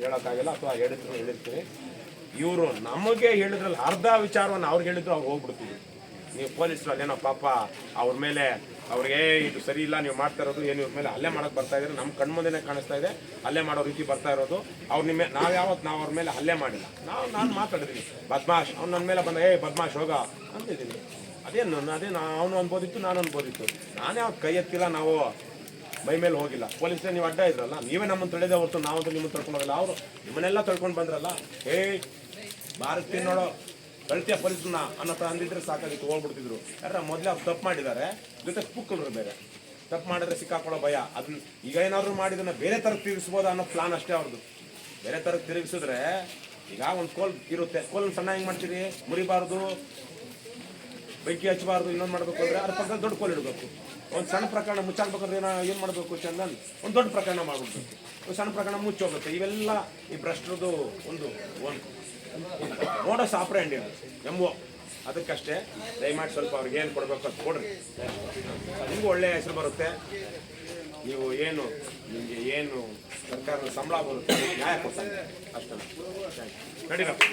ಹೇಳೋಕ್ಕಾಗಲ್ಲ ಅಥವಾ ಹೇಳಿರ್ತೀನಿ. ಇವರು ನಮಗೆ ಹೇಳಿದ್ರಲ್ಲಿ ಅರ್ಧ ವಿಚಾರವನ್ನು ಅವ್ರಿಗೆ ಹೇಳಿದ್ರು ಅವ್ರು ಹೋಗ್ಬಿಡ್ತೀವಿ. ನೀವು ಪೊಲೀಸರು ಅಲ್ಲೇನೋ ಪಾಪ ಅವ್ರ ಮೇಲೆ ಅವ್ರಿಗೆ ಇದು ಸರಿ ಇಲ್ಲ ನೀವು ಮಾಡ್ತಾ ಇರೋದು ಏನು ಇವ್ರ ಮೇಲೆ ಹಲ್ಲೆ ಮಾಡೋಕ್ಕೆ ಬರ್ತಾ ಇದ್ದಾರೆ, ನಮ್ಮ ಕಣ್ಮುಂದೆನೇ ಕಾಣಿಸ್ತಾ ಇದೆ ಹಲ್ಲೆ ಮಾಡೋ ರೀತಿ ಬರ್ತಾ ಇರೋದು. ಅವ್ರು ನಾವು ಅವ್ರ ಮೇಲೆ ಹಲ್ಲೆ ಮಾಡಿಲ್ಲ. ನಾನು ಮಾತಾಡಿದ್ದೀನಿ ಬದ್ಮಾಶ್ ಅವ್ನು ನನ್ನ ಮೇಲೆ ಬಂದ ಬದ್ಮಾಶ್ ಹೋಗ ಅಂತಿದ್ದೀನಿ. ಅವನು ಅನ್ಬೋದಿತ್ತು, ನಾನು ಅನ್ಬೋದಿತ್ತು. ನಾನೇ ಅವ್ರು ಕೈ ಎತ್ತಿಲ್ಲ, ನಾವು ಮೈ ಮೇಲೆ ಹೋಗಿಲ್ಲ. ಪೊಲೀಸರೇ ನೀವು ಅಡ್ಡ ಇದ್ರಲ್ಲ, ನೀವೇ ನಮ್ಮನ್ನು ತಿಳಿದೇ ಹೊರತು ನಾವಂತೂ ನಿಮ್ಮನ್ನು ತಳ್ಕೊಂಡು ಹೋಗಲ್ಲ. ಅವರು ನಿಮ್ಮನ್ನೆಲ್ಲ ತಳ್ಕೊಂಡು ಬಂದ್ರಲ್ಲ, ಭಾರತೀಯ ನೋಡೋ ಕಳ್ತೀಯ ಪೊಲೀಸನ್ನ ಅನ್ನೋ ಅಂದಿದ್ರೆ ಸಾಕಾಗಿತ್ತು, ಹೋಗ್ಬಿಡ್ತಿದ್ರು. ಯಾರ ಮೊದಲೇ ಅವ್ರು ತಪ್ಪು ಮಾಡಿದ್ದಾರೆ, ಜೊತೆ ಕುಕ್ಕಲ್ರು ಬೇರೆ ತಪ್ಪು ಮಾಡಿದ್ರೆ ಸಿಕ್ಕಾಕೊಳ್ಳೋ ಭಯ. ಅದನ್ನ ಈಗ ಏನಾದರೂ ಮಾಡಿದನ್ನ ಬೇರೆ ಥರಕ್ಕೆ ತಿರುಗಿಸ್ಬೋದು ಅನ್ನೋ ಪ್ಲಾನ್ ಅಷ್ಟೇ ಅವ್ರದ್ದು. ಬೇರೆ ಥರಕ್ಕೆ ತಿರುಗಿಸಿದ್ರೆ ಈಗ ಒಂದು ಕೋಲ್ ಇರುತ್ತೆ, ಕೋಲ್ ಸಣ್ಣ ಹೆಂಗೆ ಮಾಡ್ತೀರಿ, ಮುರಿಬಾರ್ದು, ಬೆಂಕಿ ಹಚ್ಚಬಾರ್ದು, ಇನ್ನೊಂದು ಮಾಡಬೇಕು ಅಂದರೆ ಅದ್ರ ಪಕ್ಕ ದೊಡ್ಡ ಕೋಲ್ ಇಡಬೇಕು. ಒಂದು ಸಣ್ಣ ಪ್ರಕರಣ ಮುಚ್ಚಾಕ್ಬೇಕಾದ್ರೆ ಏನು ಮಾಡಬೇಕು ಚಂದನ್, ಒಂದು ದೊಡ್ಡ ಪ್ರಕರಣ ಮಾಡ್ಬಿಡ್ಬೇಕು. ಒಂದು ಸಣ್ಣ ಪ್ರಕರಣ ಮುಚ್ಚೋಗುತ್ತೆ. ಇವೆಲ್ಲ ಈ ಭ್ರಷ್ಟರದು ಒಂದು ಮೋಡಸ್ ಆಪರೇಂಡಿ ಎಂಬೋ. ಅದಕ್ಕಷ್ಟೇ ದಯಮಾಡಿ ಸ್ವಲ್ಪ ಅವ್ರಿಗೆ ಏನು ಕೊಡಬೇಕು ಅಂತ ಕೊಡ್ರಿ, ನಿಮಗೂ ಒಳ್ಳೆಯ ಹೆಸರು ಬರುತ್ತೆ. ನೀವು ನಿಮಗೆ ಏನು ಸರ್ಕಾರದ ಸಂಬಳ ಬರುತ್ತೆ ನ್ಯಾಯ ಕೊಡ್ತಾರೆ ಅಷ್ಟೇ. ನಡೀರಪ್ಪ.